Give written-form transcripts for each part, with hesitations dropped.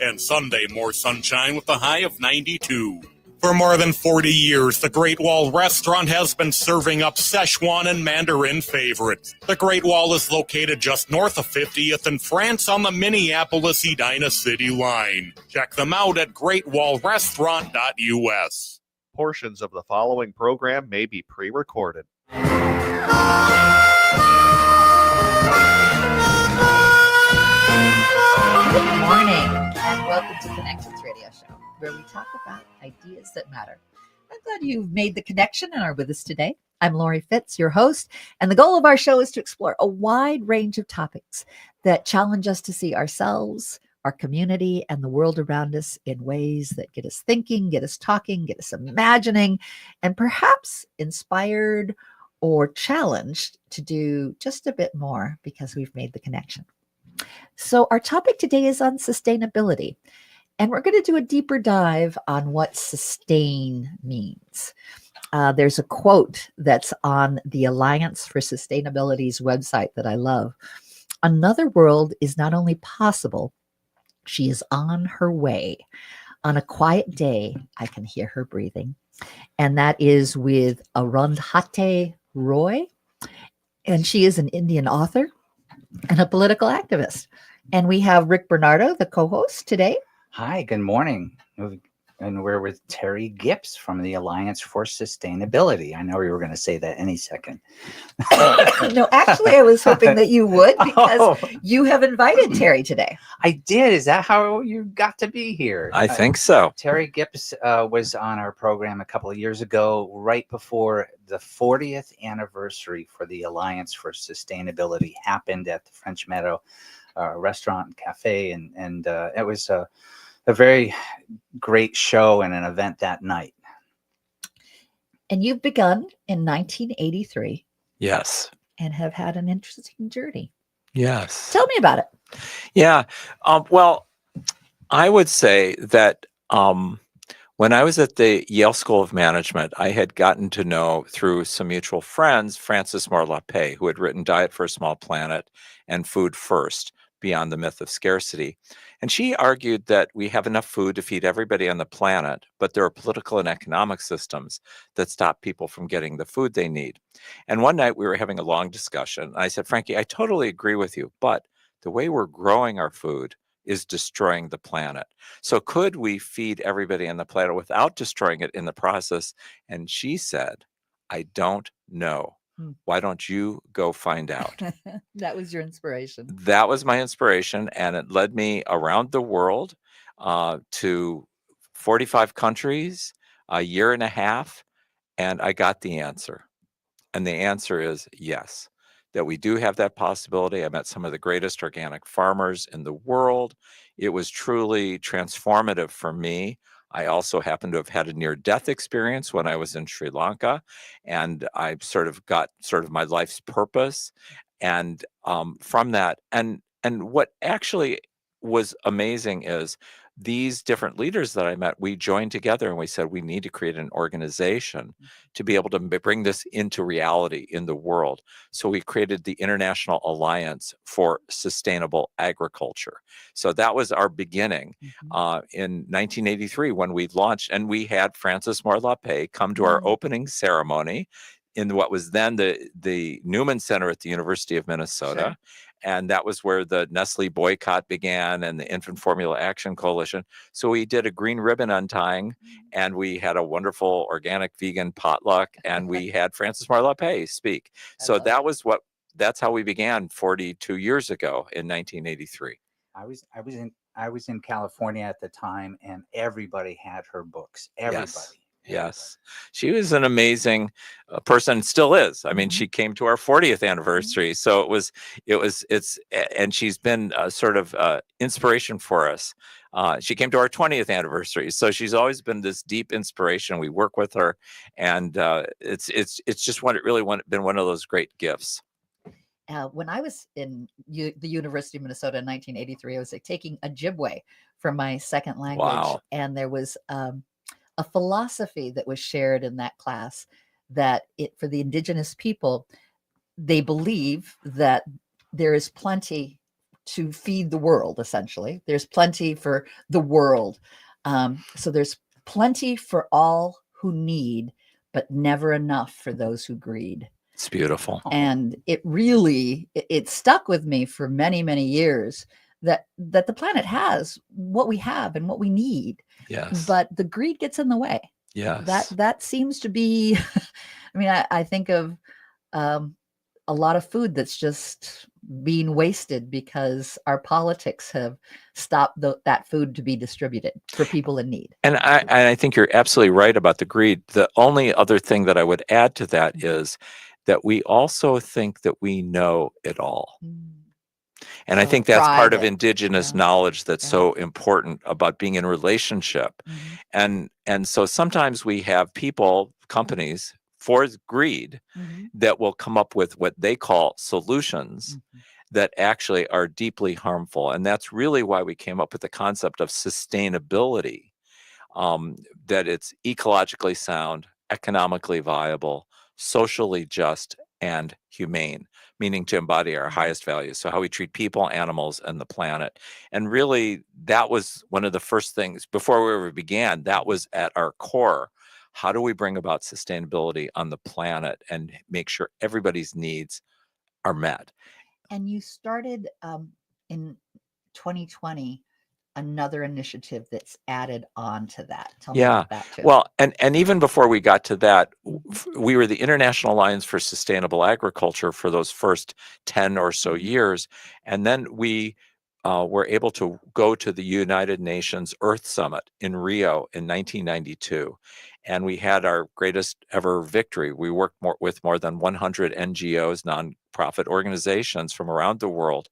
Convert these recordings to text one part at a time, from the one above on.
and Sunday more sunshine with a high of 92. For more than 40 years, the Great Wall Restaurant has been serving up Szechuan and Mandarin favorites. The Great Wall is located just north of 50th in France on the Minneapolis-Edina City line. Check them out at greatwallrestaurant.us. Portions of the following program may be pre-recorded. Good morning, and welcome to Connections Radio Show, where we talk about ideas that matter. I'm glad you've made the connection and are with us today. I'm Lori Fitz, your host, and the goal of our show is to explore a wide range of topics that challenge us to see ourselves, our community, and the world around us in ways that get us thinking, get us talking, get us imagining, and perhaps inspired or challenged to do just a bit more because we've made the connection. So our topic today is on sustainability, and we're going to do a deeper dive on what sustain means. There's a quote that's on the Alliance for Sustainability's website that I love. Another world is not only possible, she is on her way. On a quiet day, I can hear her breathing. And that is with Arundhati Roy. And she is an Indian author and a political activist. And we have Rick Bernardo, the co-host today. Hi, good morning. And we're with Terry Gips from the Alliance for Sustainability. I know you were going to say that any second. No, actually, I was hoping that you would because you have invited Terry today. I did. Is that how you got to be here? I think so. Terry Gips was on our program a couple of years ago, right before the 40th anniversary for the Alliance for Sustainability happened at the French Meadow Restaurant and Cafe. And it was a very great show and an event that night. And you've begun in 1983. Yes. And have had an interesting journey. Yes. Tell me about it. Yeah. Well, I would say that when I was at the Yale School of Management, I had gotten to know through some mutual friends, Frances Moore Lappé, who had written Diet for a Small Planet and Food First, Beyond the Myth of Scarcity. And she argued that we have enough food to feed everybody on the planet, but there are political and economic systems that stop people from getting the food they need. And one night we were having a long discussion. And I said, Frankie, I totally agree with you, but the way we're growing our food is destroying the planet. So could we feed everybody on the planet without destroying it in the process? And she said, I don't know. Why don't you go find out? That was your inspiration. That was my inspiration, and it led me around the world to 45 countries, a year and a half, and I got the answer. And the answer is yes, that we do have that possibility. I met some of the greatest organic farmers in the world. It was truly transformative for me. I also happened to have had a near-death experience when I was in Sri Lanka, and I sort of got my life's purpose. And from that, and what actually was amazing is these different leaders that I met, we joined together and we said, we need to create an organization to be able to bring this into reality in the world. So we created the International Alliance for Sustainable Agriculture. So that was our beginning in 1983 when we launched, and we had Frances Moore Lappé come to our opening ceremony in what was then the Newman Center at the University of Minnesota. Sure. And that was where the Nestle boycott began and the Infant Formula Action Coalition. So we did a green ribbon untying, and we had a wonderful organic vegan potluck, and we had Frances Moore Lappé speak. So that's how we began 42 years ago in 1983. I was in California at the time, and everybody had her books. Everybody. Yes. She was an amazing person, still is. I mean, she came to our 40th anniversary. So and she's been sort of inspiration for us. She came to our 20th anniversary. So she's always been this deep inspiration. We work with her, and it's just been one of those great gifts. When I was in the University of Minnesota in 1983, I was taking Ojibwe for my second language. Wow. And there was a philosophy that was shared in that class that for the indigenous people, they believe that there is plenty to feed the world, essentially. There's plenty for the world. So there's plenty for all who need, but never enough for those who greed. It's beautiful. And it really, it stuck with me for many, many years that the planet has what we have and what we need, Yes. but the greed gets in the way. Yes. That seems to be, I mean, I think of a lot of food that's just being wasted because our politics have stopped that food to be distributed for people in need. And I think you're absolutely right about the greed. The only other thing that I would add to that is that we also think that we know it all. And I So think that's part of private. indigenous Yeah. knowledge that's Yeah. so important about being in relationship. And so sometimes we have people, companies, for greed that will come up with what they call solutions that actually are deeply harmful. And that's really why we came up with the concept of sustainability, that it's ecologically sound, economically viable, socially just, and humane, meaning to embody our highest values. So how we treat people, animals, and the planet. And really, that was one of the first things before we ever began. That was at our core. How do we bring about sustainability on the planet and make sure everybody's needs are met? And you started in 2020 another initiative that's added on to that. Tell me Yeah. about that too. Well, and even before we got to that, we were the International Alliance for Sustainable Agriculture for those first 10 or so years. And then we were able to go to the United Nations Earth Summit in Rio in 1992. And we had our greatest ever victory. We worked with more than 100 NGOs, nonprofit organizations from around the world,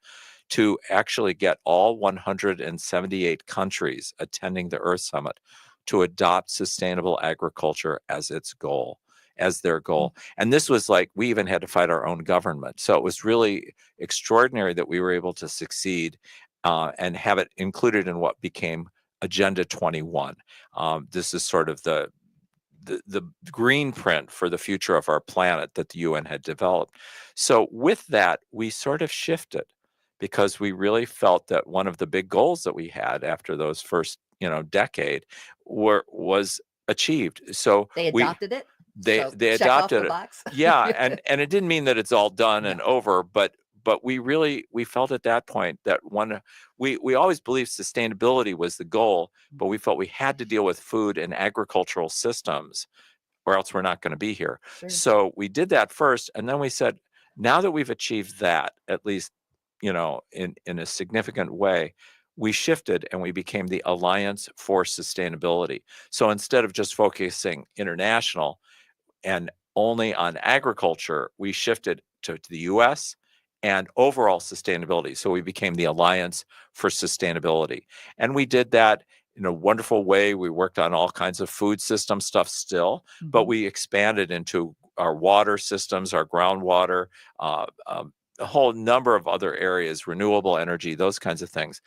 to actually get all 178 countries attending the Earth Summit to adopt sustainable agriculture as its goal, as their goal. And this was like, we even had to fight our own government. So it was really extraordinary that we were able to succeed and have it included in what became Agenda 21. This is sort of the green print for the future of our planet that the UN had developed. So with that, we sort of shifted, because we really felt that one of the big goals that we had after those first, decade was achieved. So they adopted it. they So they check off adopted the it. box. Yeah, and it didn't mean that it's all done and No. over, but we felt at that point that we always believed sustainability was the goal, but we felt we had to deal with food and agricultural systems, or else we're not going to be here. Sure. So we did that first, and then we said, now that we've achieved that, at least in a significant way, we shifted and we became the Alliance for Sustainability. So instead of just focusing international and only on agriculture, we shifted to the US and overall sustainability. So we became the Alliance for Sustainability. And we did that in a wonderful way. We worked on all kinds of food system stuff still, but we expanded into our water systems, our groundwater, a whole number of other areas, renewable energy, those kinds of things.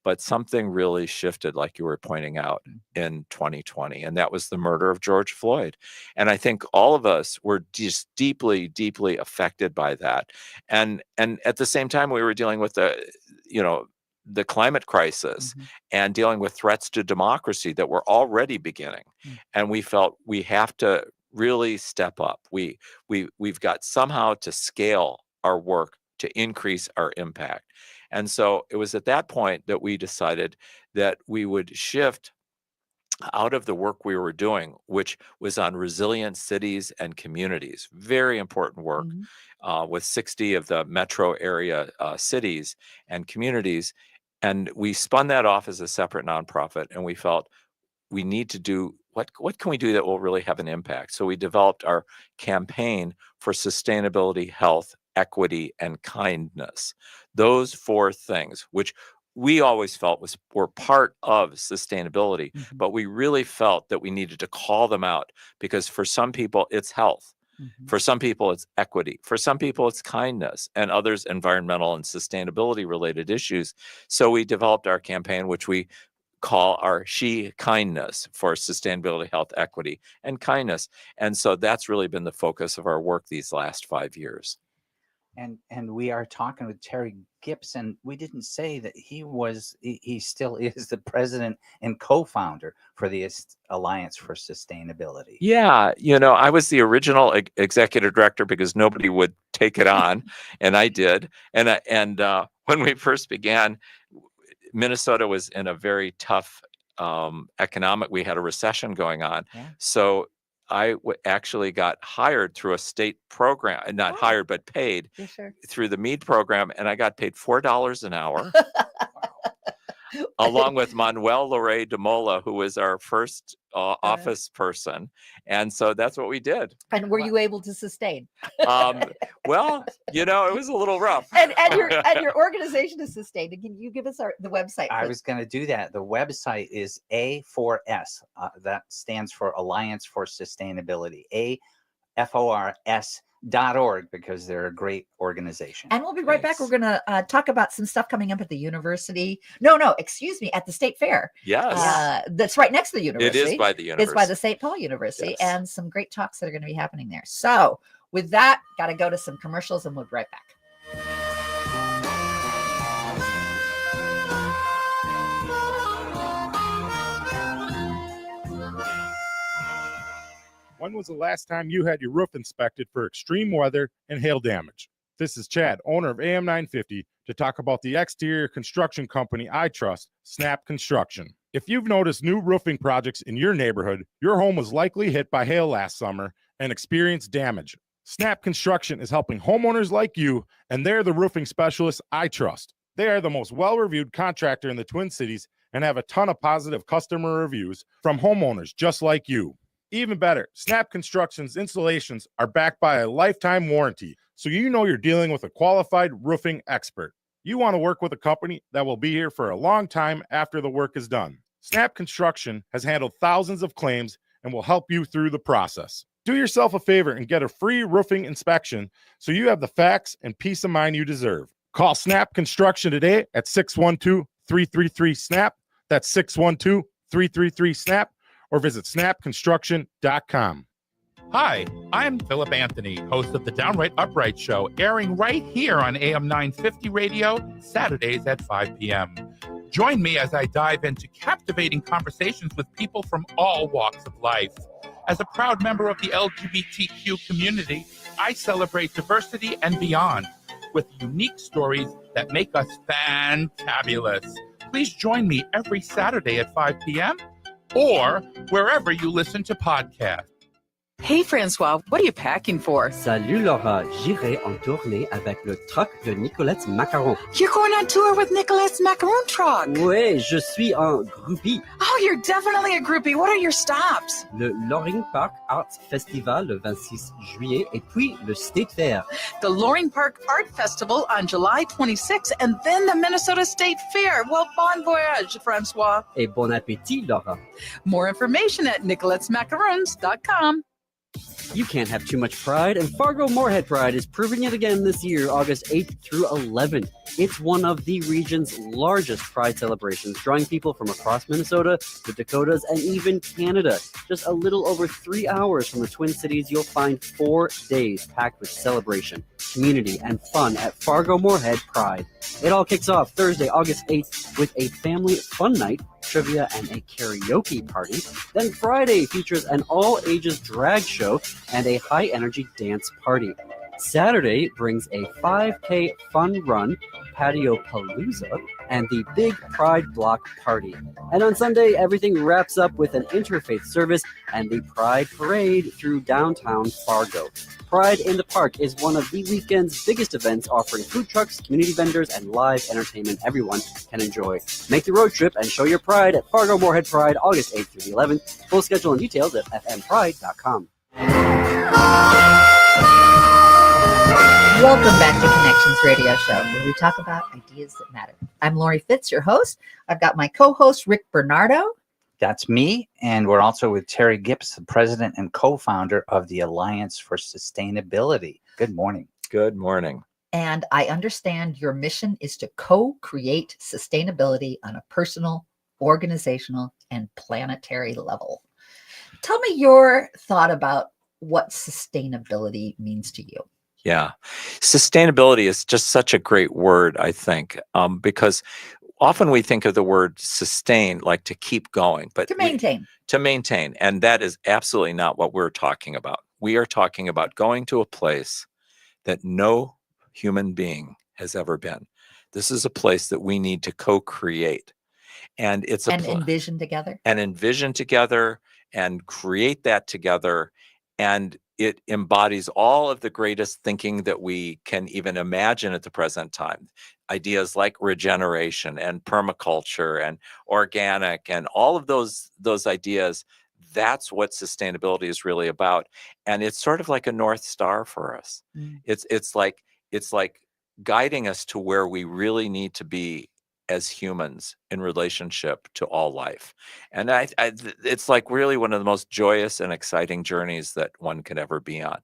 But something really shifted, like you were pointing out, in 2020, and that was the murder of George Floyd. And I think all of us were just deeply, deeply affected by that. And at the same time, we were dealing with the climate crisis and dealing with threats to democracy that were already beginning. And we felt we have to really step up. We've got somehow to scale our work to increase our impact. And so it was at that point that we decided that we would shift out of the work we were doing, which was on resilient cities and communities, very important work with 60 of the metro area cities and communities. And we spun that off as a separate nonprofit, and we felt we need to do what can we do that will really have an impact? So we developed our campaign for sustainability, health, equity, and kindness. Those four things, which we always felt were part of sustainability, but we really felt that we needed to call them out, because for some people it's health, for some people it's equity, for some people it's kindness, and others environmental and sustainability related issues. So we developed our campaign, which we call our She Kindness, for sustainability, health, equity, and kindness. And so that's really been the focus of our work these last 5 years. And we are talking with Terry Gibson, we didn't say that he still is the president and co-founder for the Alliance for Sustainability. Yeah, I was the original executive director because nobody would take it on, and I did. And when we first began, Minnesota was in a very tough economic. We had a recession going on, so I actually got hired through a state program, not hired but paid through the Mead program, and I got paid $4 an hour. Along with Manuel Lorey de Mola, who was our first office person. And so that's what we did. And were you able to sustain? Well, it was a little rough. And your organization is sustained. Can you give us the website? I was going to do that. The website is A4S. That stands for Alliance for Sustainability. AFORS.org, because they're a great organization. And we'll be right back. We're going to talk about some stuff coming up at the university. Excuse me, at the State Fair. Yes. That's right next to the university. It is by the university. It's by the St. Paul University, and some great talks that are going to be happening there. So with that, got to go to some commercials, and we'll be right back. When was the last time you had your roof inspected for extreme weather and hail damage? This is Chad, owner of AM 950, to talk about the exterior construction company I trust, Snap Construction. If you've noticed new roofing projects in your neighborhood, your home was likely hit by hail last summer and experienced damage. Snap Construction is helping homeowners like you, and they're the roofing specialists I trust. They are the most well-reviewed contractor in the Twin Cities and have a ton of positive customer reviews from homeowners just like you. Even better, Snap Construction's installations are backed by a lifetime warranty, so you're dealing with a qualified roofing expert. You want to work with a company that will be here for a long time after the work is done. Snap Construction has handled thousands of claims and will help you through the process. Do yourself a favor and get a free roofing inspection so you have the facts and peace of mind you deserve. Call Snap Construction today at 612-333-SNAP. That's 612-333-SNAP. Or visit snapconstruction.com. Hi, I'm Philip Anthony, host of the Downright Upright Show, airing right here on AM 950 Radio, Saturdays at 5 p.m. Join me as I dive into captivating conversations with people from all walks of life. As a proud member of the LGBTQ community, I celebrate diversity and beyond with unique stories that make us fantabulous. Please join me every Saturday at 5 p.m. or wherever you listen to podcasts. Hey François, what are you packing for? Salut Laura, j'irai en tournée avec le truck de Nicolette's Macaron. You're going on tour with Nicolette's Macaron truck? Ouais, je suis un groupie. Oh, you're definitely a groupie. What are your stops? Le Loring Park Arts Festival le 26 juillet et puis le State Fair. The Loring Park Art Festival on July 26 and then the Minnesota State Fair. Well, bon voyage, François. Et bon appétit, Laura. More information at nicolettesmacarons.com. You can't have too much pride, and Fargo-Moorhead Pride is proving it again this year, August 8th through 11th. It's one of the region's largest pride celebrations, drawing people from across Minnesota, the Dakotas, and even Canada. Just a little over 3 hours from the Twin Cities, you'll find 4 days packed with celebration, community, and fun at Fargo-Moorhead Pride. It all kicks off Thursday, August 8th with a family fun night, trivia, and a karaoke party. Then Friday features an all-ages drag show and a high-energy dance party. Saturday brings a 5K fun run, patio palooza, and the big Pride Block party. And on Sunday, everything wraps up with an interfaith service and the Pride Parade through downtown Fargo. Pride in the Park is one of the weekend's biggest events, offering food trucks, community vendors, and live entertainment everyone can enjoy. Make the road trip and show your pride at Fargo-Moorhead Pride, August 8th through the 11th. Full schedule and details at fmpride.com. Welcome back to Connections Radio Show, where we talk about ideas that matter. I'm Lori Fitz, your host. I've got my co-host, Rick Bernardo. That's me, and we're also with Terry Gips, the president and co-founder of the Alliance for Sustainability. Good morning. Good morning. And I understand your mission is to co-create sustainability on a personal, organizational, and planetary level. Tell me your thought about what sustainability means to you. Yeah. Sustainability is just such a great word, I think, because often we think of the word sustain like to keep going, but To maintain. to maintain. And that is absolutely not what we're talking about. We are talking about going to a place that no human being has ever been. This is a place that we need to co-create. And it's a And envision together. and envision together and create that together. And it embodies all of the greatest thinking that we can even imagine at the present time. Ideas like regeneration and permaculture and organic and all of those ideas. That's what sustainability is really about. And it's sort of like a North Star for us. Mm. It's like guiding us to where we really need to be as humans in relationship to all life. And it's like really one of the most joyous and exciting journeys that one could ever be on.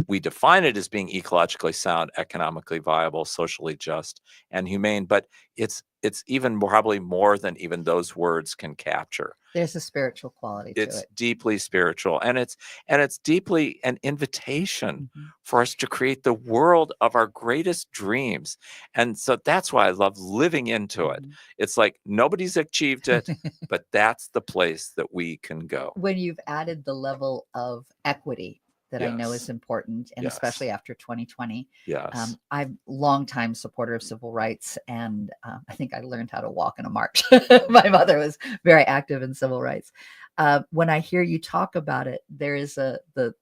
We define it as being ecologically sound, economically viable, socially just, and humane, but it's even probably more than even those words can capture. There's a spiritual quality to It's it. deeply spiritual, and it's deeply an invitation Mhm. for us to create the world of our greatest dreams. And so that's why I love living into it. Mhm. It's like nobody's achieved it, but that's the place that we can go. When you've added the level of equity that I know Yes. is important, and Yes. especially after 2020. Yes. I'm a longtime supporter of civil rights, and I think I learned how to walk in a march. My mother was very active in civil rights. When I hear you talk about it, there is the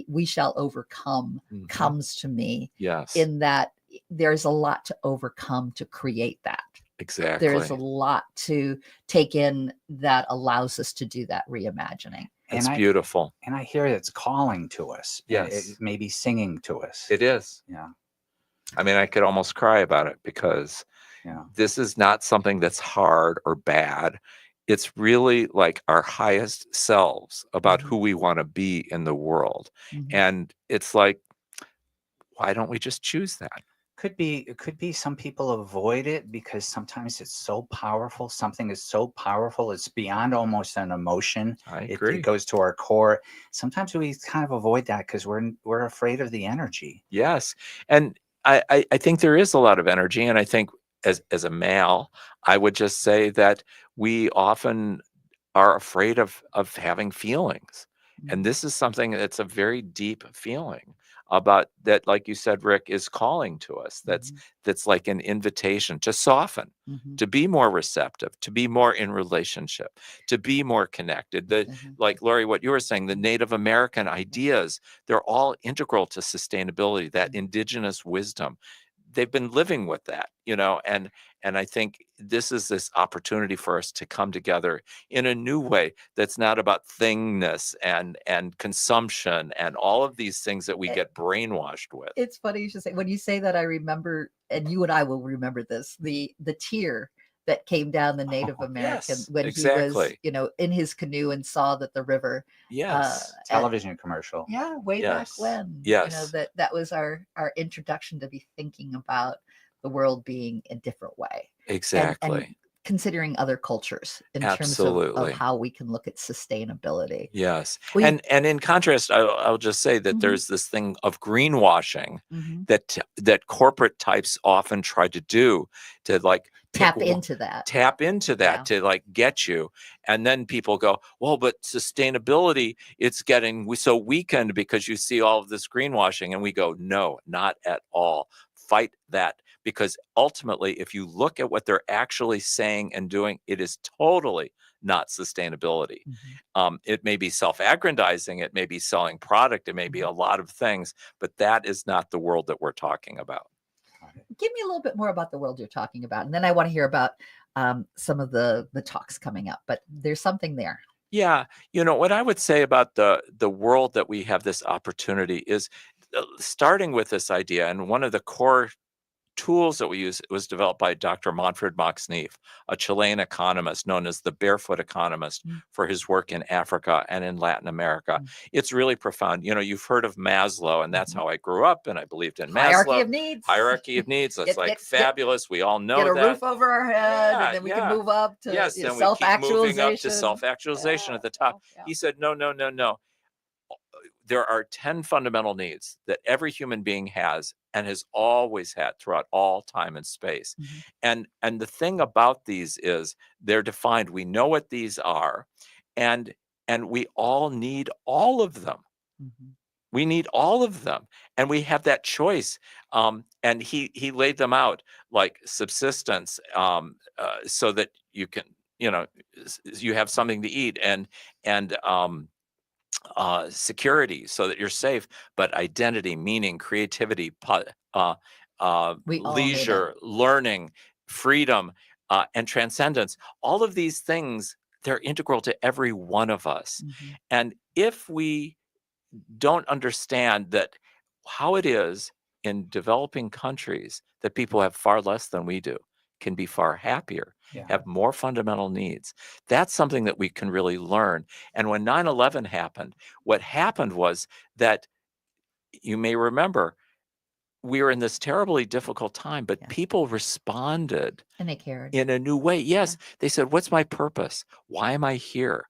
"we shall overcome" Mhm. comes to me Yes. in that there's a lot to overcome to create that. Exactly. There's a lot to take in that allows us to do that reimagining. It's And beautiful. I hear it's calling to us. Yes. It may be singing to us. It is. Yeah. I mean, I could almost cry about it because Yeah. this is not something that's hard or bad. It's really like our highest selves about Mhm. who we want to be in the world. Mhm. And it's like, why don't we just choose that? It could be some people avoid it because sometimes it's so powerful. Something is so powerful, it's beyond almost an emotion. I It agree. goes to our core. Sometimes we kind of avoid that because we're afraid of the energy. Yes. And I think there is a lot of energy. And I think as a male, I would just say that we often are afraid of having feelings. And this is something that's a very deep feeling about that, like you said, Rick, is calling to us. That's like an invitation to soften, Mhm. to be more receptive, to be more in relationship, to be more connected. Mhm. Like Lori, what you were saying, the Native American ideas, they're all integral to sustainability, that indigenous wisdom. They've been living with that, and I think this is this opportunity for us to come together in a new way that's not about thingness and consumption and all of these things that we It- get brainwashed with. It's funny you should say. When you say that, I remember, and you and I will remember this, the tear that came down the Native American yes, when he was, exactly. in his canoe and saw that the river. Yes. and- Television commercial. yeah, way back Yes. when. Yes. That was our introduction to be thinking about the world being a different way. Exactly. And considering other cultures in terms Absolutely. of how we can look at sustainability. Yes. We- And in contrast, I'll just say that Mhm. there's this thing of greenwashing Mhm. that corporate types often try to do to like Tap into that. tap into that Yeah. to like get you. And then people go, well, but sustainability, it's getting so weakened because you see all of this greenwashing. And we go, no, not at all. Fight that. Because ultimately, if you look at what they're actually saying and doing, it is totally not sustainability. Mhm. It may be self-aggrandizing, it may be selling product, it may be a lot of things, but that is not the world that we're talking about. Give me a little bit more about the world you're talking about, and then I want to hear about some of the talks coming up. But there's something there. Yeah, what I would say about the world that we have this opportunity is starting with this idea, and one of the core tools that we use was developed by Dr. Manfred Max-Neef, a Chilean economist known as the barefoot economist for his work in Africa and in Latin America. It's really profound. You've heard of Maslow, and that's how I grew up, and I believed in Hierarchy Maslow. of needs. Hierarchy of needs. That's Get- fabulous. We all know Get a that. roof over our head, and then we can move up to Yes, then we keep self-actualization. moving up to self-actualization at the top. Yeah. He said, no. there are 10 fundamental needs that every human being has and has always had throughout all time and space. And the thing about these is they're defined. We know what these are, and we all need all of them. We need all of them, and we have that choice. And he laid them out like subsistence, so that you can, you have something to eat, and security so that you're safe, but identity, meaning, creativity, We all need leisure, learning, freedom, and transcendence. All of these things, they're integral to every one of us. And if we don't understand that how it is in developing countries that people have far less than we do, can be far happier, have more fundamental needs. That's something that we can really learn. And when 9/11 happened, what happened was that, you may remember, we were in this terribly difficult time, but people responded And they cared. in a new way. Yes, they said, what's my purpose? Why am I here?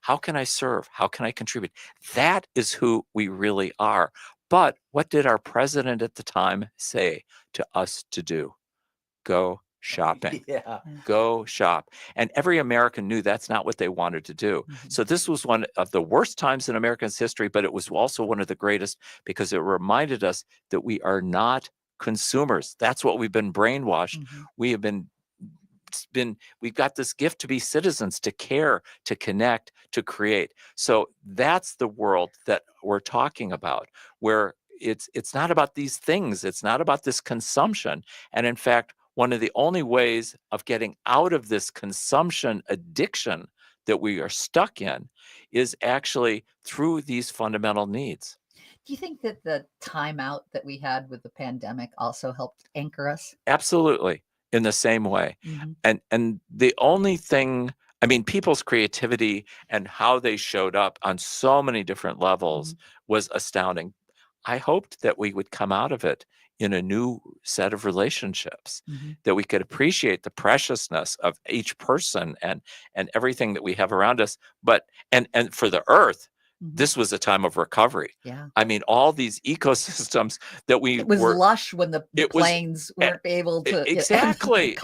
How can I serve? How can I contribute? That is who we really are. But what did our president at the time say to us to do? Go shopping. Go shop. And every American knew that's not what they wanted to do. So this was one of the worst times in America's history, but it was also one of the greatest because it reminded us that we are not consumers. That's what we've been brainwashed. We have we've got this gift to be citizens, to care, to connect, to create. So that's the world that we're talking about, where it's not about these things. It's not about this consumption. And in fact, one of the only ways of getting out of this consumption addiction that we are stuck in is actually through these fundamental needs. Do you think that the timeout that we had with the pandemic also helped anchor us? Absolutely, in the same way. And the only thing, I mean, people's creativity and how they showed up on so many different levels was astounding. I hoped that we would come out of it in a new set of relationships, that we could appreciate the preciousness of each person and everything that we have around us. But and for the earth, this was a time of recovery. I mean, all these ecosystems that It was lush when the planes weren't able to exactly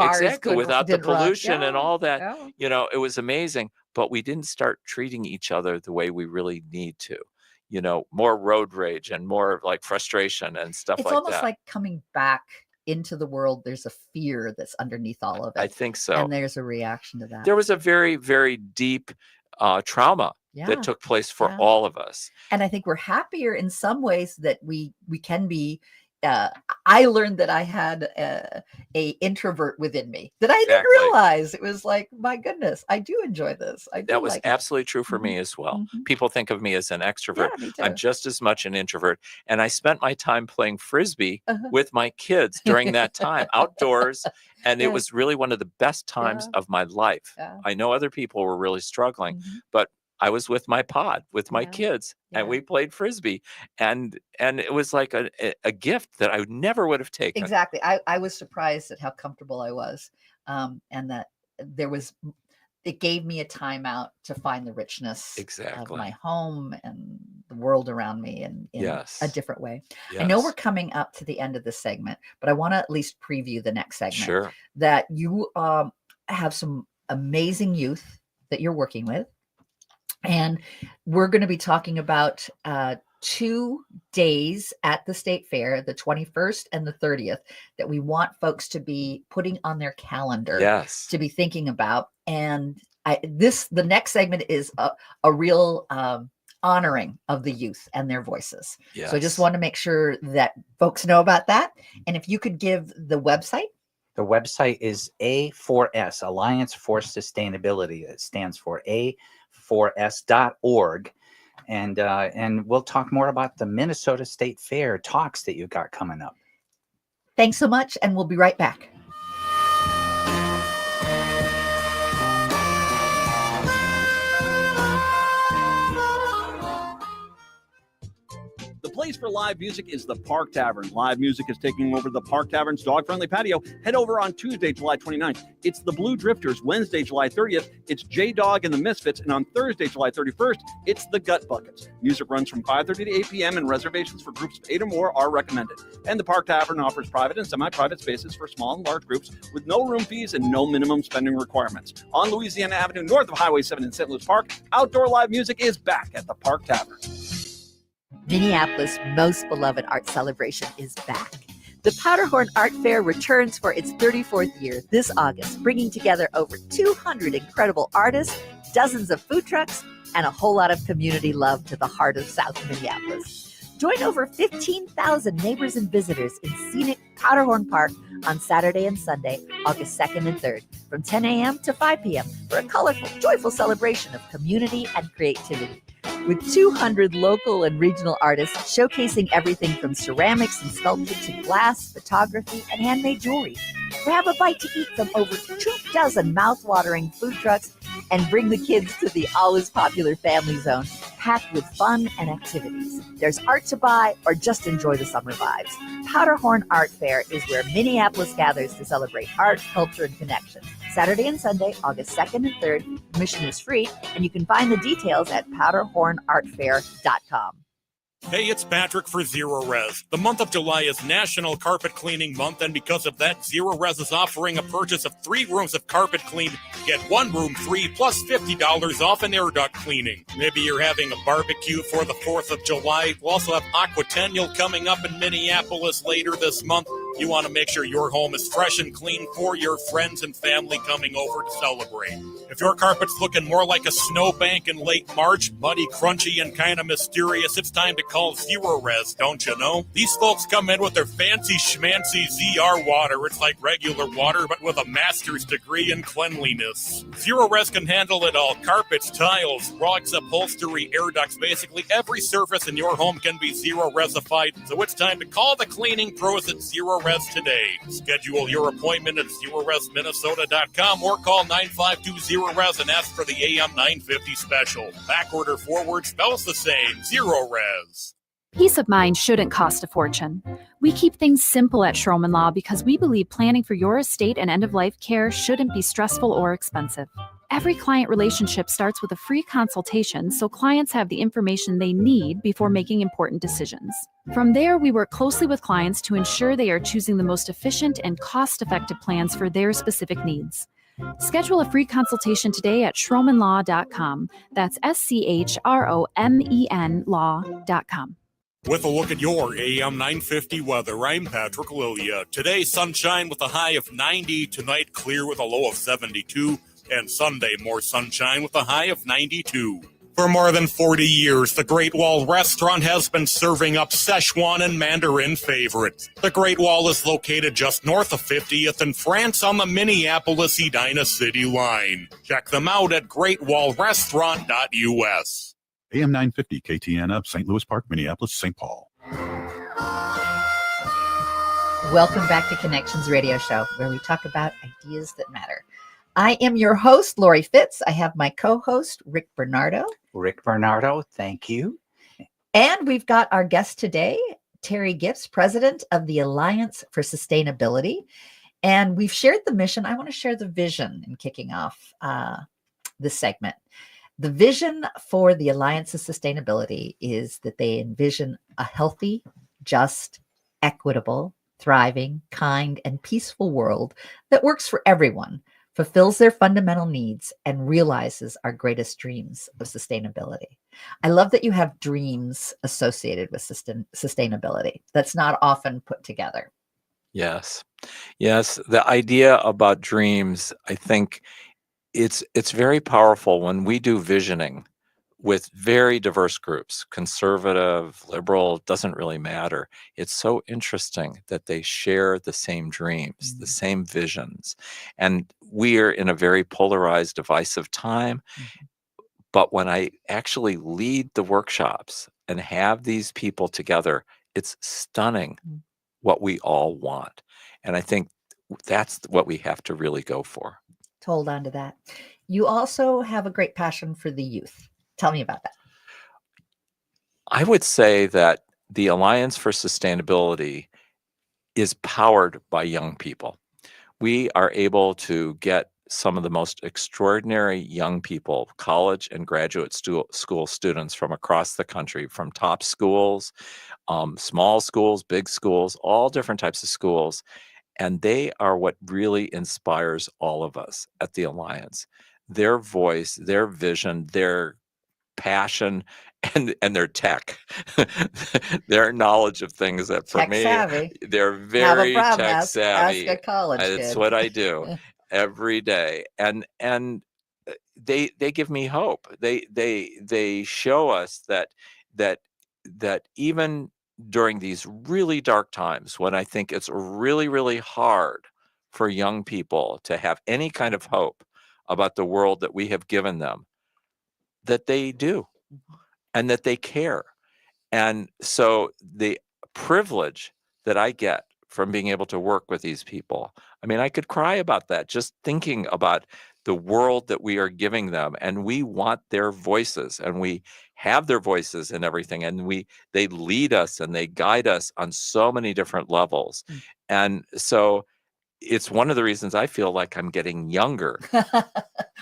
without the didn't run. pollution and all that. Yeah. It was amazing. But we didn't start treating each other the way we really need to. More road rage and more like frustration and stuff It's like almost that. like coming back into the world. There's a fear that's underneath all of it. I think so. And there's a reaction to that. There was a very, very deep trauma that took place for all of us. And I think we're happier in some ways that we can be. I learned that I had a introvert within me that I didn't realize. It was like, my goodness, I do enjoy this. That was absolutely true for me as well. People think of me as an extrovert. Yeah, me too. I'm just as much an introvert. And I spent my time playing Frisbee with my kids during that time, outdoors. And it was really one of the best times of my life. I know other people were really struggling, but I was with my pod, with my kids, and we played Frisbee. And it was like a gift that I never would have taken. Exactly. I was surprised at how comfortable I was. And that it gave me a timeout to find the richness of my home and the world around me in a different way. I know we're coming up to the end of this segment, but I want to at least preview the next segment. That you have some amazing youth that you're working with. And we're going to be talking about 2 days at the State Fair, the 21st and the 30th, that we want folks to be putting on their calendar to be thinking about. And the next segment is a real honoring of the youth and their voices. So I just want to make sure that folks know about that. And if you could give the website. The website is A4S, Alliance for Sustainability. It stands for A4S.org. And we'll talk more about the Minnesota State Fair talks that you got coming up. Thanks so much, and we'll be right back. The place for live music is the Park Tavern. Live music is taking over the Park Tavern's dog-friendly patio. Head over on Tuesday, July 29th. It's the Blue Drifters. Wednesday, July 30th, it's J-Dog and the Misfits. And on Thursday, July 31st, it's the Gut Buckets. Music runs from 5:30 to 8 p.m. and reservations for groups of 8 or more are recommended. And the Park Tavern offers private and semi-private spaces for small and large groups with no room fees and no minimum spending requirements. On Louisiana Avenue, north of Highway 7 in St. Louis Park, outdoor live music is back at the Park Tavern. Minneapolis' most beloved art celebration is back. The Powderhorn Art Fair returns for its 34th year this August, bringing together over 200 incredible artists, dozens of food trucks, and a whole lot of community love to the heart of South Minneapolis. Join over 15,000 neighbors and visitors in scenic Powderhorn Park on Saturday and Sunday, August 2nd and 3rd, from 10 a.m. to 5 p.m. for a colorful, joyful celebration of community and creativity. With 200 local and regional artists showcasing everything from ceramics and sculpture to glass, photography, and handmade jewelry. Grab a bite to eat from over 24 mouth-watering food trucks and bring the kids to the always popular Family Zone, packed with fun and activities. There's art to buy or just enjoy the summer vibes. Powderhorn Art Fair is where Minneapolis gathers to celebrate art, culture, and connection. Saturday and Sunday, August 2nd and 3rd. Admission is free, and you can find the details at powderhornartfair.com. Hey, it's Patrick for Zero Res. The month of July is National Carpet Cleaning Month, and because of that, Zero Res is offering a purchase of 3 rooms of carpet cleaned. Get 1 room free plus $50 off an air duct cleaning. Maybe you're having a barbecue for the 4th of July. We'll also have Aquatennial coming up in Minneapolis later this month. You want to make sure your home is fresh and clean for your friends and family coming over to celebrate. If your carpet's looking more like a snowbank in late March, muddy, crunchy, and kind of mysterious, it's time to call Zero Res, don't you know? These folks come in with their fancy schmancy ZR water. It's like regular water, but with a master's degree in cleanliness. Zero Res can handle it all. Carpets, tiles, rugs, upholstery, air ducts, basically every surface in your home can be Zero Resified. So it's time to call the cleaning pros at Zero Res today. Schedule your appointment at ZeroResMinnesota.com or call 952-ZERO-RES and ask for the AM 950 special. Backorder forward spells the same. Zero Res. Peace of mind shouldn't cost a fortune. We keep things simple at Schroman Law because we believe planning for your estate and end-of-life care shouldn't be stressful or expensive. Every client relationship starts with a free consultation so clients have the information they need before making important decisions. From there, we work closely with clients to ensure they are choosing the most efficient and cost-effective plans for their specific needs. Schedule a free consultation today at schromenlaw.com. That's SCHROMEN law.com. With a look at your AM 950 weather, I'm Patrick Lilia. Today, sunshine with a high of 90. Tonight, clear with a low of 72. And Sunday, more sunshine with a high of 92. For more than 40 years, the Great Wall Restaurant has been serving up Szechuan and Mandarin favorites. The Great Wall is located just north of 50th in France on the Minneapolis-Edina City line. Check them out at greatwallrestaurant.us. AM 950 KTN up St. Louis Park, Minneapolis, St. Paul. Welcome back to Connections Radio Show, where we talk about ideas that matter. I am your host, Lori Fitz. I have my co-host, Rick Bernardo. Rick Bernardo, thank you. And we've got our guest today, Terry Gifts, president of the Alliance for Sustainability. And we've shared the mission. I want to share the vision in kicking off this segment. The vision for the Alliance of Sustainability is that they envision a healthy, just, equitable, thriving, kind, and peaceful world that works for everyone, fulfills their fundamental needs, and realizes our greatest dreams of sustainability. I love that you have dreams associated with sustainability. That's not often put together. Yes. Yes. The idea about dreams, I think it's very powerful when we do visioning with very diverse groups, conservative, liberal, doesn't really matter. It's so interesting that they share the same dreams, the same visions. And we are in a very polarized, divisive time. But when I actually lead the workshops and have these people together, it's stunning what we all want. And I think that's what we have to really go for. Hold on to that. You also have a great passion for the youth. Tell me about that. I would say that the Alliance for Sustainability is powered by young people. We are able to get some of the most extraordinary young people, college and graduate school students from across the country, from top schools, small schools, big schools, all different types of schools. And they are what really inspires all of us at the Alliance. Their voice, their vision, their passion, and their tech, their knowledge of things that for Tech me, savvy. they're Have a very problem. tech Ask savvy. a college It's kid. what I do every day. And they give me hope. They show us that even during these really dark times, when I think it's really, really hard for young people to have any kind of hope about the world that we have given them, that they do and that they care. And so the privilege that I get from being able to work with these people, I mean, I could cry about that just thinking about the world that we are giving them, and we want their voices, and we have their voices and everything, and they lead us and they guide us on so many different levels. And so it's one of the reasons I feel like I'm getting younger.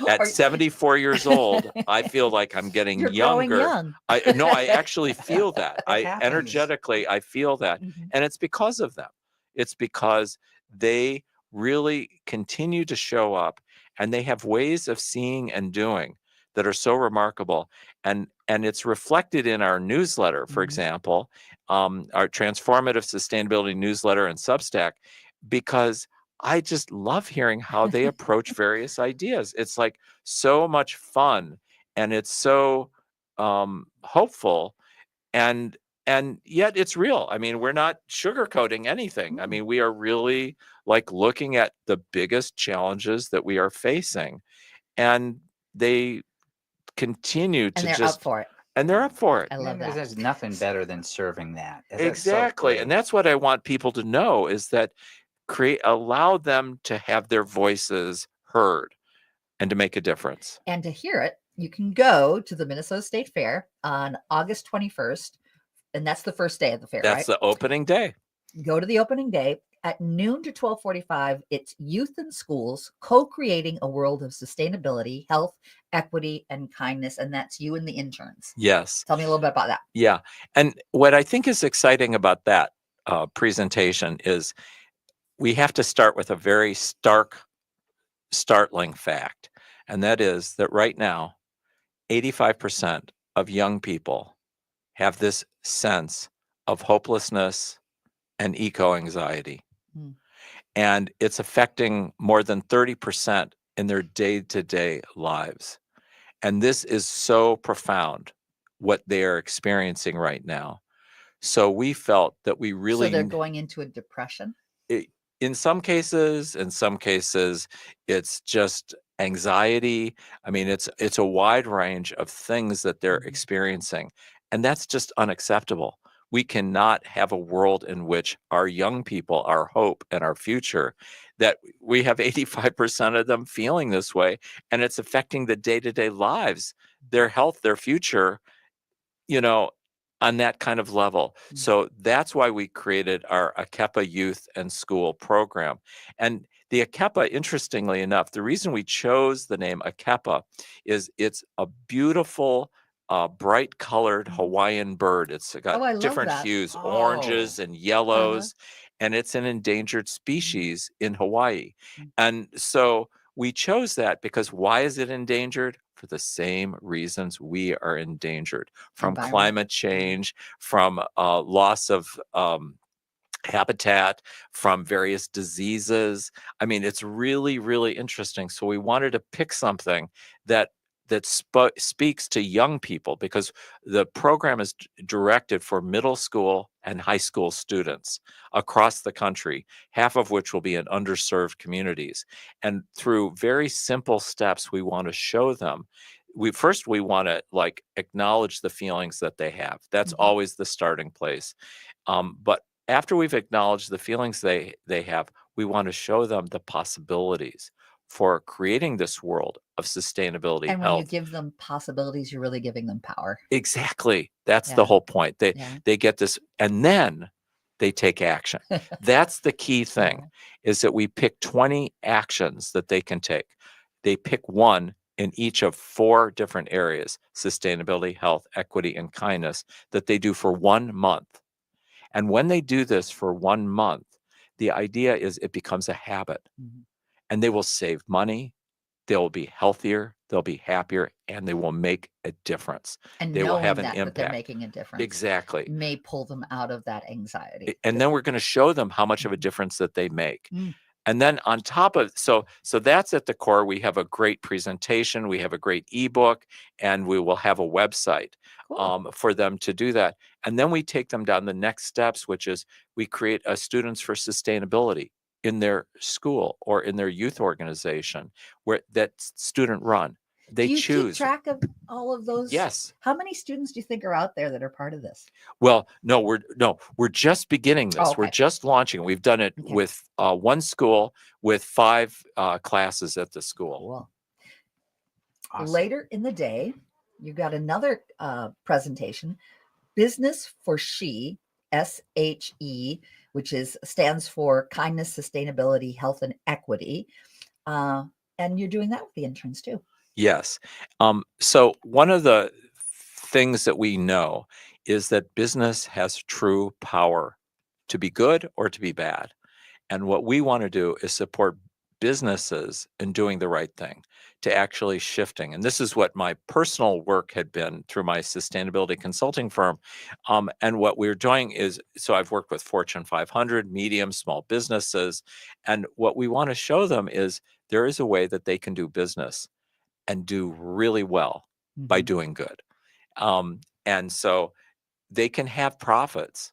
At 74 years old, I feel like I'm getting You're growing younger. young. I actually feel that. It happens. Energetically, I feel that. And it's because of them. It's because they really continue to show up, and they have ways of seeing and doing that are so remarkable. And it's reflected in our newsletter, for example, our Transformative Sustainability newsletter and Substack, because I just love hearing how they approach various ideas. It's like so much fun, and it's so hopeful, and yet it's real. I mean, we're not sugarcoating anything. I mean, we are really like looking at the biggest challenges that we are facing, and they continue to And they're just up for it. and they're up for it. I love Because that. there's nothing better than serving that. That's so Exactly. great. And that's what I want people to know, is that allow them to have their voices heard and to make a difference. And to hear it, you can go to the Minnesota State Fair on August 21st. And that's the first day of the fair, That's right? the opening day. Go to the opening day at noon to 12:45. It's youth and schools co-creating a world of sustainability, health, equity, and kindness. And that's you and the interns. Yes. Tell me a little bit about that. Yeah. And what I think is exciting about that presentation is we have to start with a very startling fact. And that is that right now, 85% of young people have this sense of hopelessness and eco-anxiety. And it's affecting more than 30% in their day-to-day lives. And this is so profound, what they are experiencing right now. So we felt that we really... So they're going into a depression? In some cases, it's just anxiety. I mean, it's a wide range of things that they're experiencing. And that's just unacceptable. We cannot have a world in which our young people, our hope and our future, that we have 85% of them feeling this way, and it's affecting the day-to-day lives, their health, their future, on that kind of level. So that's why we created our AKEPA Youth and School program. And the AKEPA, interestingly enough, the reason we chose the name AKEPA is it's a beautiful, bright colored Hawaiian bird. It's got different hues, oranges and yellows, and it's an endangered species in Hawaii. And so we chose that because why is it endangered? For the same reasons we are endangered, from climate change, from loss of habitat, from various diseases. I mean, it's really, really interesting. So we wanted to pick something that speaks to young people, because the program is directed for middle school and high school students across the country, half of which will be in underserved communities. And through very simple steps, we want to show them. We want to acknowledge the feelings that they have. That's always the starting place. But after we've acknowledged the feelings they have, we want to show them the possibilities for creating this world of sustainability And when you health. give them possibilities, you're really giving them power. Exactly. That's Yeah. the whole point. Yeah. They get this, and then they take action. That's the key thing, is that we pick 20 actions that they can take. They pick one in each of 4 different areas: sustainability, health, equity, and kindness, that they do for 1 month. And when they do this for 1 month, the idea is it becomes a habit, Mhm. and they will save money, they'll be healthier, they'll be happier, and they will make a difference. And They will knowing have an that they're impact. making a difference Exactly. may pull them out of that anxiety. And then we're going to show them how much of a difference that they make. Mm. And then on top of, so that's at the core. We have a great presentation, we have a great ebook, and we will have a website for them to do that. And then we take them down the next steps, which is we create a Students for Sustainability in their school or in their youth organization, where that's student run. They Do you choose. keep track of all of those? Yes. How many students do you think are out there that are part of this? Well, no, we're just beginning this. Oh, We're okay. just launching. We've done it Okay. with one school with 5 classes at the school. Cool. Awesome. Later in the day, you got another presentation, Business for She, SHE, which stands for Kindness, Sustainability, Health, and Equity. And you're doing that with the interns too. Yes. So one of the things that we know is that business has true power to be good or to be bad. And what we want to do is support businesses in doing the right thing, to actually shifting. And this is what my personal work had been through my sustainability consulting firm. And what we're doing is, so I've worked with Fortune 500, medium, small businesses. And what we want to show them is there is a way that they can do business and do really well by doing good. And so they can have profits,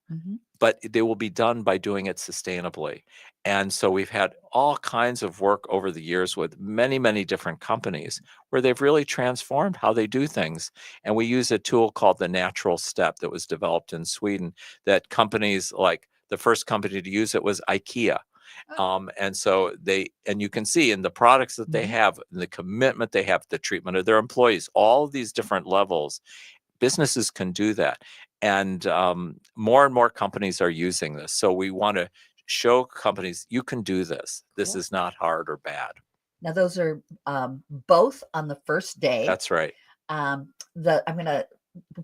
but they will be done by doing it sustainably. And so we've had all kinds of work over the years with many, many different companies where they've really transformed how they do things. And we use a tool called the Natural Step that was developed in Sweden, that companies, like the first company to use it was IKEA. And so and you can see in the products that they have, the commitment they have, the treatment of their employees, all of these different levels, businesses can do that. And more and more companies are using this. So we want to show companies, you can do this. This is not hard or bad. Now, those are both on the first day. That's right. We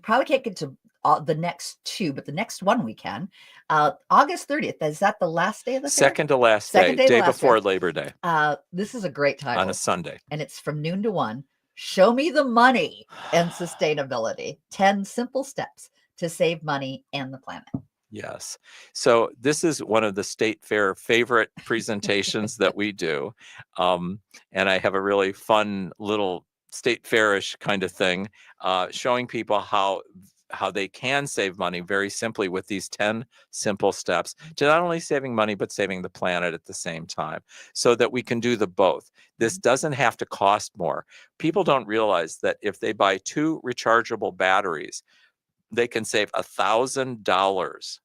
probably can't get to the next 2, but the next one we can. August 30th. Is that the last day of the fair? Second to last day, Second day to day last before day. Labor Day This is a great title. on a Sunday. And it's from noon to 1. Show me the money and sustainability. 10 simple steps to save money and the planet. Yes. So this is one of the State Fair favorite presentations that we do. And I have a really fun little State Fairish kind of thing, showing people how they can save money very simply with these 10 simple steps to not only saving money, but saving the planet at the same time, so that we can do the both. This doesn't have to cost more. People don't realize that if they buy 2 rechargeable batteries, they can save $1,000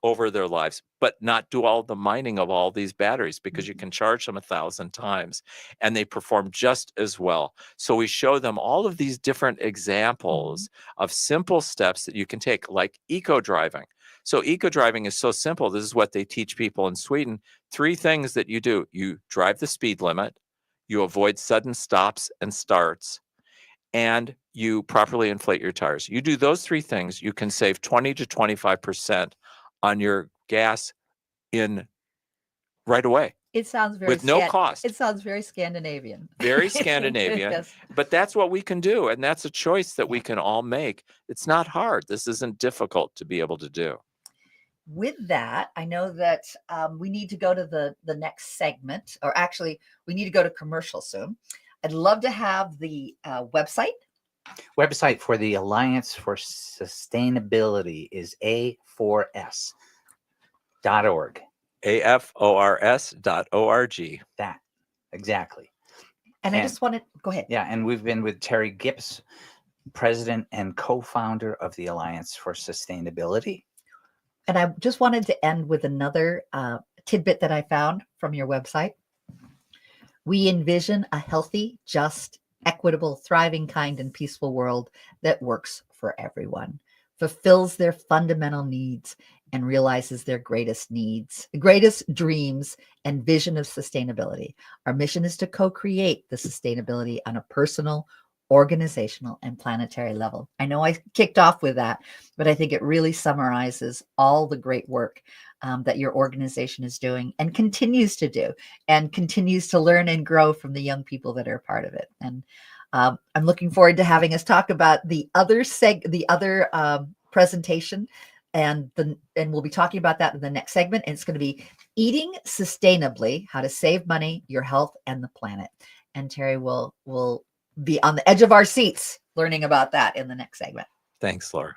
over their lives, but not do all the mining of all these batteries, because you can charge them 1,000 times and they perform just as well. So we show them all of these different examples of simple steps that you can take, like eco driving. So eco driving is so simple. This is what they teach people in Sweden. 3 things that you do: you drive the speed limit, you avoid sudden stops and starts, and you properly inflate your tires. You do those 3 things, you can save 20 to 25% on your gas in right away. It sounds very with no cost. It sounds very Scandinavian. Very Scandinavian. Yes. But that's what we can do, and that's a choice that we can all make. It's not hard. This isn't difficult to be able to do. With that, I know that we need to go to the next segment, or actually, we need to go to commercial soon. I'd love to have the website. Website for the Alliance for Sustainability is A4S.org. AFORS.org. That, exactly. And I just wanted, go ahead. Yeah, and we've been with Terry Gips, president and co-founder of the Alliance for Sustainability. And I just wanted to end with another tidbit that I found from your website. We envision a healthy, just, equitable, thriving, kind, and peaceful world that works for everyone, fulfills their fundamental needs, and realizes their greatest dreams, and vision of sustainability. Our mission is to co-create the sustainability on a personal, organizational, and planetary level. I know I kicked off with that, but I think it really summarizes all the great work that your organization is doing and continues to do, and continues to learn and grow from the young people that are a part of it. And I'm looking forward to having us talk about the other presentation, and we'll be talking about that in the next segment. And it's going to be eating sustainably: how to save money, your health, and the planet. And Terry will be on the edge of our seats learning about that in the next segment. Thanks, Laura.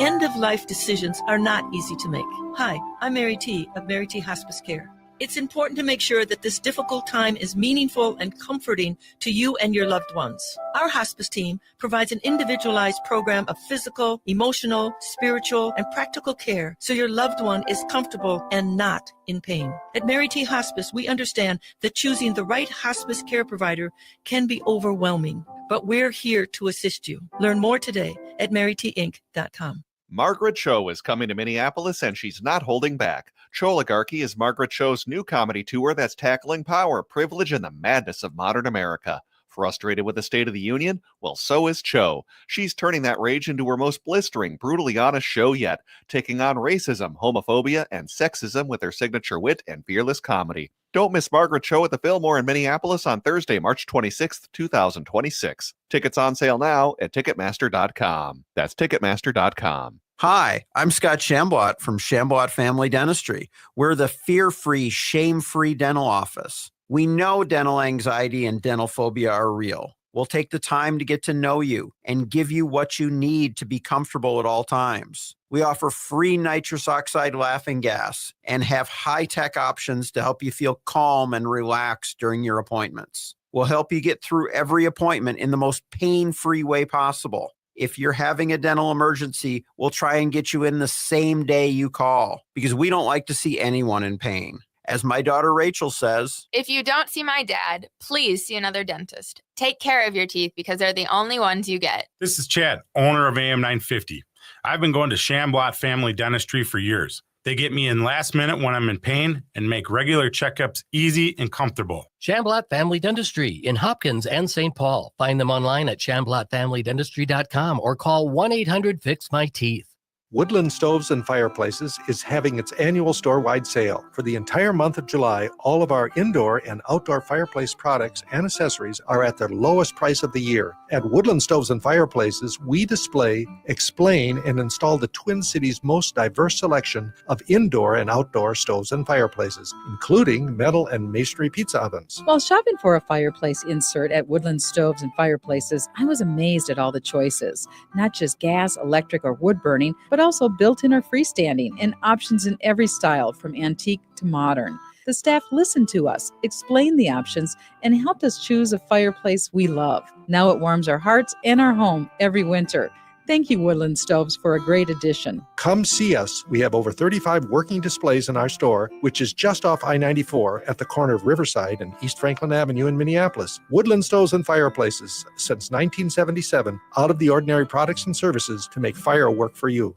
End-of-life decisions are not easy to make. Hi, I'm Mary T. of Mary T. Hospice Care. It's important to make sure that this difficult time is meaningful and comforting to you and your loved ones. Our hospice team provides an individualized program of physical, emotional, spiritual, and practical care so your loved one is comfortable and not in pain. At Mary T. Hospice, we understand that choosing the right hospice care provider can be overwhelming, but we're here to assist you. Learn more today at marytinc.com. Margaret Cho is coming to Minneapolis, and she's not holding back. Choligarchy is Margaret Cho's new comedy tour that's tackling power, privilege, and the madness of modern America. Frustrated with the State of the Union? Well, so is Cho. She's turning that rage into her most blistering, brutally honest show yet, taking on racism, homophobia, and sexism with her signature wit and fearless comedy. Don't miss Margaret Cho at the Fillmore in Minneapolis on Thursday, March 26th, 2026. Tickets on sale now at Ticketmaster.com. That's Ticketmaster.com. Hi, I'm Scott Shambot from Shambot Family Dentistry. We're the fear-free, shame-free dental office. We know dental anxiety and dental phobia are real. We'll take the time to get to know you and give you what you need to be comfortable at all times. We offer free nitrous oxide laughing gas and have high-tech options to help you feel calm and relaxed during your appointments. We'll help you get through every appointment in the most pain-free way possible. If you're having a dental emergency, we'll try and get you in the same day you call, because we don't like to see anyone in pain. As my daughter Rachel says, if you don't see my dad, please see another dentist. Take care of your teeth because they're the only ones you get. This is Chad, owner of AM 950. I've been going to Shambot Family Dentistry for years. They get me in last minute when I'm in pain and make regular checkups easy and comfortable. Shambot Family Dentistry in Hopkins and St. Paul. Find them online at ShambotFamilyDentistry.com or call 1-800-FIX-MY-TEETH. Woodland Stoves and Fireplaces is having its annual store-wide sale. For the entire month of July, all of our indoor and outdoor fireplace products and accessories are at their lowest price of the year. At Woodland Stoves and Fireplaces, we display, explain, and install the Twin Cities' most diverse selection of indoor and outdoor stoves and fireplaces, including metal and masonry pizza ovens. While shopping for a fireplace insert at Woodland Stoves and Fireplaces, I was amazed at all the choices. Not just gas, electric, or wood burning, but also built-in or freestanding, and options in every style from antique to modern. The staff listened to us, explained the options, and helped us choose a fireplace we love. Now it warms our hearts and our home every winter. Thank you, Woodland Stoves, for a great addition. Come see us. We have over 35 working displays in our store, which is just off I-94 at the corner of Riverside and East Franklin Avenue in Minneapolis. Woodland Stoves and Fireplaces, since 1977, out of the ordinary products and services to make fire work for you.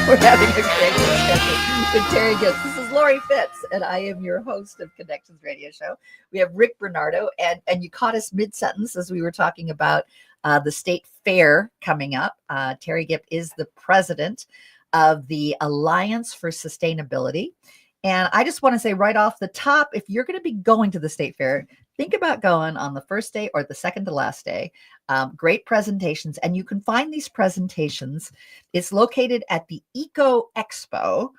We're having a great discussion with Terry Gibbs. This is Lori Fitz, and I am your host of Connections Radio Show. We have Rick Bernardo, and you caught us mid-sentence as we were talking about the state fair coming up. Terry Gibb is the president of the Alliance for Sustainability. And I just want to say right off the top, if you're going to be going to the state fair, think about going on the first day or the second to last day. Great presentations. And you can find these presentations. It's located at the Eco Expo,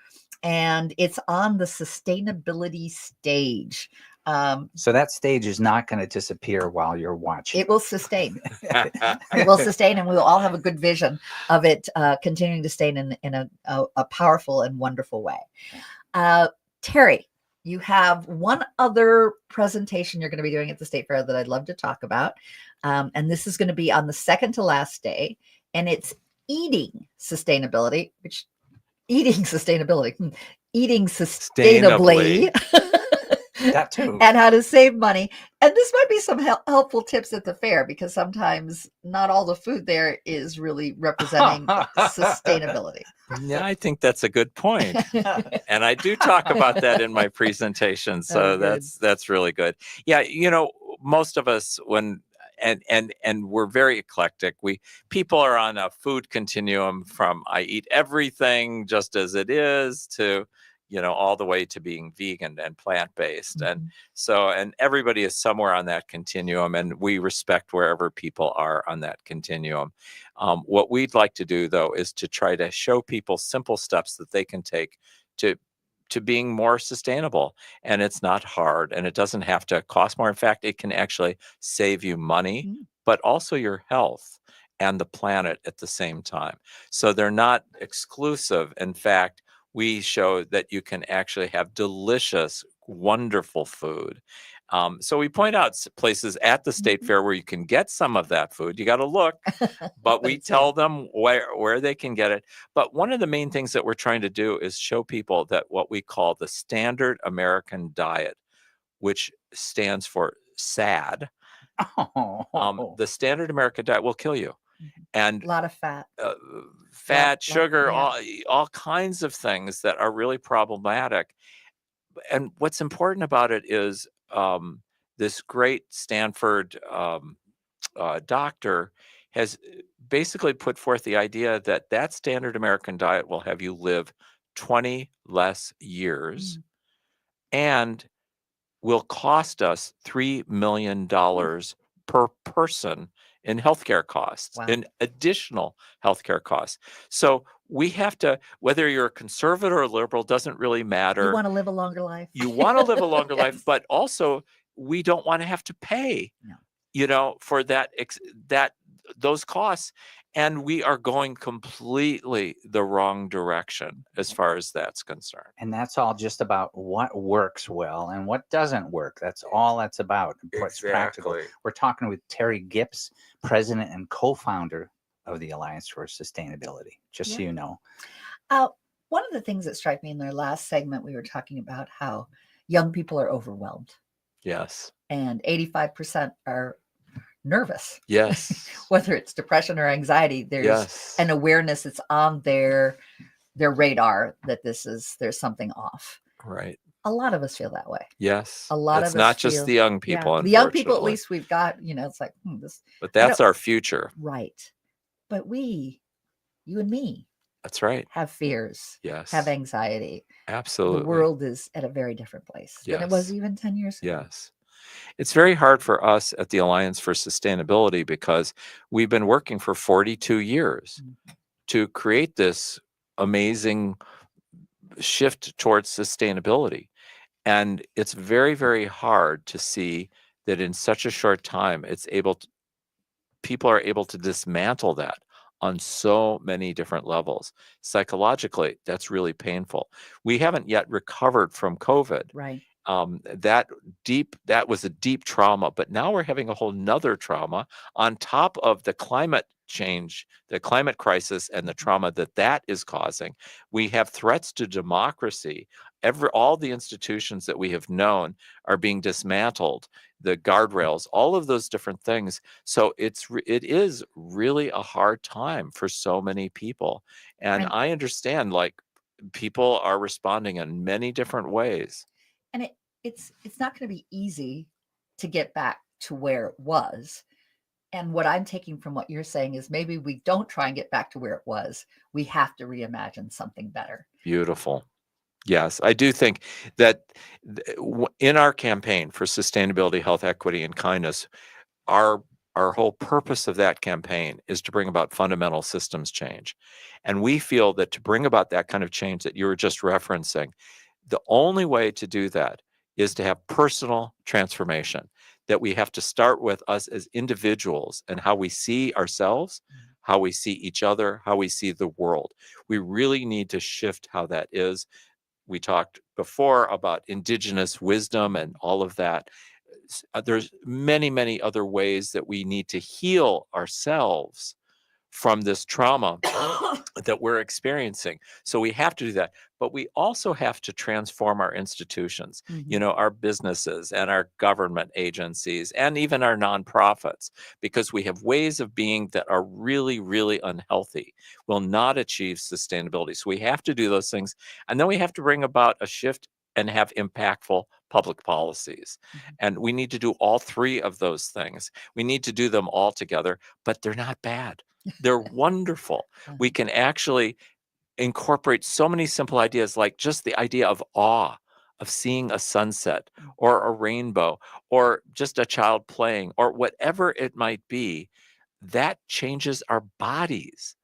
and it's on the sustainability stage. So that stage is not going to disappear while you're watching. It will sustain. It will sustain, and we will all have a good vision of it continuing to stay in a powerful and wonderful way. Terry, you have one other presentation you're going to be doing at the State Fair that I'd love to talk about. And this is going to be on the second to last day. And it's eating sustainability, eating sustainably. That too. And how to save money. And this might be some helpful tips at the fair, because sometimes not all the food there is really representing sustainability. Yeah, I think that's a good point. And I do talk about that in my presentation. So that's really good. Yeah, most of us and we're very eclectic. People are on a food continuum from I eat everything just as it is to all the way to being vegan and plant-based. And everybody is somewhere on that continuum, and we respect wherever people are on that continuum. What we'd like to do, though, is to try to show people simple steps that they can take to being more sustainable. And it's not hard, and it doesn't have to cost more. In fact, it can actually save you money, but also your health and the planet at the same time. So they're not exclusive. In fact, we show that you can actually have delicious, wonderful food. So we point out places at the state fair where you can get some of that food. You got to look, but we tell them where they can get it. But one of the main things that we're trying to do is show people that what we call the standard American diet, which stands for SAD. The standard American diet will kill you. And a lot of fat, sugar, all kinds of things that are really problematic. And what's important about it is this great Stanford doctor has basically put forth the idea that standard American diet will have you live 20 less years and will cost us $3 million per person in healthcare costs, in additional healthcare costs. So we have to, whether you're a conservative or a liberal, doesn't really matter. You want to live a longer life. You want to live a longer life, but also we don't want to have to pay, for those costs. And we are going completely the wrong direction as far as that's concerned. And that's all just about what works well and what doesn't work. That's all that's about. What's practical. We're talking with Terry Gips, president and co-founder of the Alliance for Sustainability, just so you know. One of the things that struck me in their last segment, we were talking about how young people are overwhelmed. Yes. And 85% are nervous. Yes. Whether it's depression or anxiety, there's an awareness, it's on their radar that there's something off. Right. A lot of us feel that way. Yes. A lot it's of not us just feel, the young people. The young people, at least we've got, it's like this. But that's our future. Right. But you and me. That's right. Have fears. Yes. Have anxiety. Absolutely. The world is at a very different place than it was even 10 years ago. Yes. It's very hard for us at the Alliance for Sustainability because we've been working for 42 years to create this amazing shift towards sustainability. And it's very, very hard to see that in such a short time, people are able to dismantle that on so many different levels. Psychologically, that's really painful. We haven't yet recovered from COVID. Right. That was a deep trauma, but now we're having a whole nother trauma on top of the climate change, the climate crisis, and the trauma that is causing. We have threats to democracy. All the institutions that we have known are being dismantled, the guardrails, all of those different things. So it is really a hard time for so many people. And I understand, people are responding in many different ways. And it's not going to be easy to get back to where it was. And what I'm taking from what you're saying is maybe we don't try and get back to where it was. We have to reimagine something better. Beautiful. Yes, I do think that in our campaign for sustainability, health, equity, and kindness, our whole purpose of that campaign is to bring about fundamental systems change. And we feel that to bring about that kind of change that you were just referencing, the only way to do that is to have personal transformation, that we have to start with us as individuals and how we see ourselves, how we see each other, how we see the world. We really need to shift how that is. We talked before about indigenous wisdom and all of that. there's many other ways that we need to heal ourselves from this trauma that we're experiencing. So we have to do that, but we also have to transform our institutions, our businesses and our government agencies and even our nonprofits, because we have ways of being that are really unhealthy, will not achieve sustainability. So we have to do those things. And then we have to bring about a shift and have impactful public policies. And we need to do all three of those things. We need to do them all together, but they're not bad. They're wonderful. We can actually incorporate so many simple ideas, like just the idea of awe, of seeing a sunset or a rainbow or just a child playing or whatever it might be. That changes our bodies.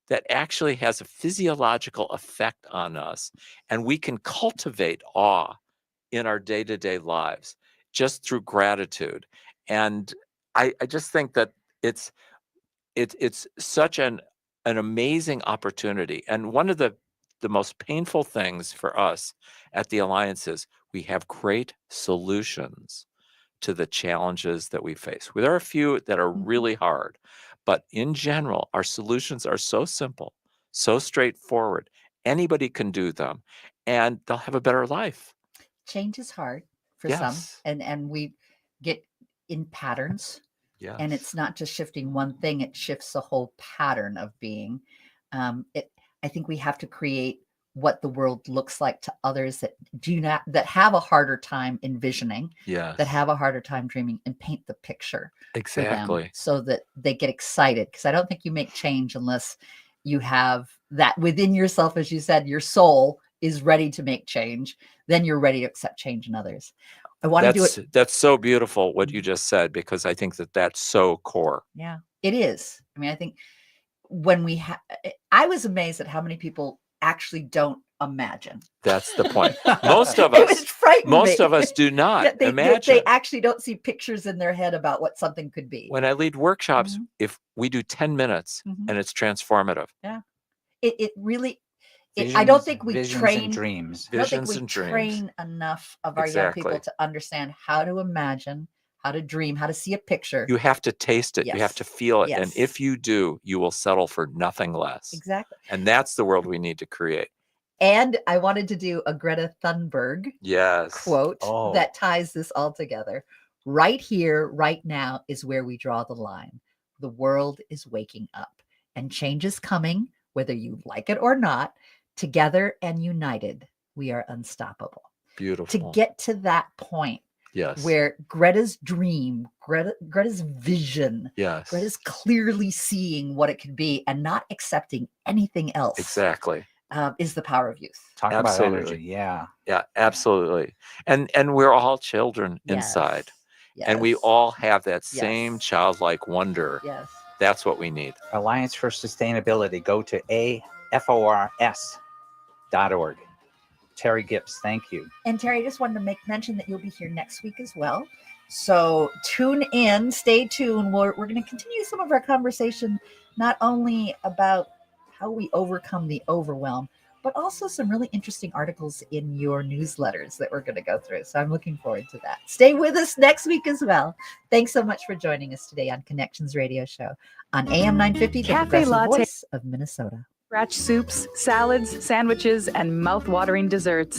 That actually has a physiological effect on us. And we can cultivate awe in our day-to-day lives just through gratitude. And I just think that it's such an amazing opportunity. And one of the most painful things for us at the Alliance is we have great solutions to the challenges that we face. There are a few that are really hard, but in general, our solutions are so simple, so straightforward. Anybody can do them and they'll have a better life. Change is hard for Yes. some, and we get in patterns. Yes. And it's not just shifting one thing, it shifts the whole pattern of being. I think we have to create what the world looks like to others that have a harder time envisioning, Yes. that have a harder time dreaming, and paint the picture for them Exactly. so that they get excited. Because I don't think you make change unless you have that within yourself, as you said, your soul is ready to make change. Then you're ready to accept change in others. I want to do it. That's so beautiful what you just said, because I think that that's so core. Yeah, it is. I mean, I think when I was amazed at how many people actually don't imagine. That's the point. Most of It was frightening most me. of us do not that they imagine. actually don't see pictures in their head about what something could be. When I lead workshops, if we do 10 minutes and it's transformative. Yeah, it really. I don't think we visions train and dreams. I don't think Visions we and dreams. train enough of our young people to understand how to imagine, how to dream, how to see a picture. You have to taste it. You have to Yes. feel it. And Yes. if you do, you will settle for nothing less. Exactly. And that's the world we need to create. And I wanted to do a Greta Thunberg Yes. quote Oh. that ties this all together. Right here, right now is where we draw the line. The world is waking up and change is coming, whether you like it or not. Together and united, we are unstoppable. Beautiful. To get to that point Yes. where Greta's dream, Greta's vision, Yes. Greta's clearly seeing what it could be and not accepting anything else. Exactly. Is the power of youth. Talk about energy. Yeah. Yeah, absolutely. And we're all children Yes. inside. And we all have that same childlike wonder. Yes. That's what we need. Alliance for Sustainability. Go to afors.org. Terry Gibbs, thank you. And Terry, I just wanted to mention that you'll be here next week as well. So tune in, stay tuned. We're going to continue some of our conversation, not only about how we overcome the overwhelm, but also some really interesting articles in your newsletters that we're going to go through. So I'm looking forward to that. Stay with us next week as well. Thanks so much for joining us today on Connections Radio Show on AM 950, the Cafe Progressive latte. Voice of Minnesota. Scratch soups, salads, sandwiches, and mouth-watering desserts.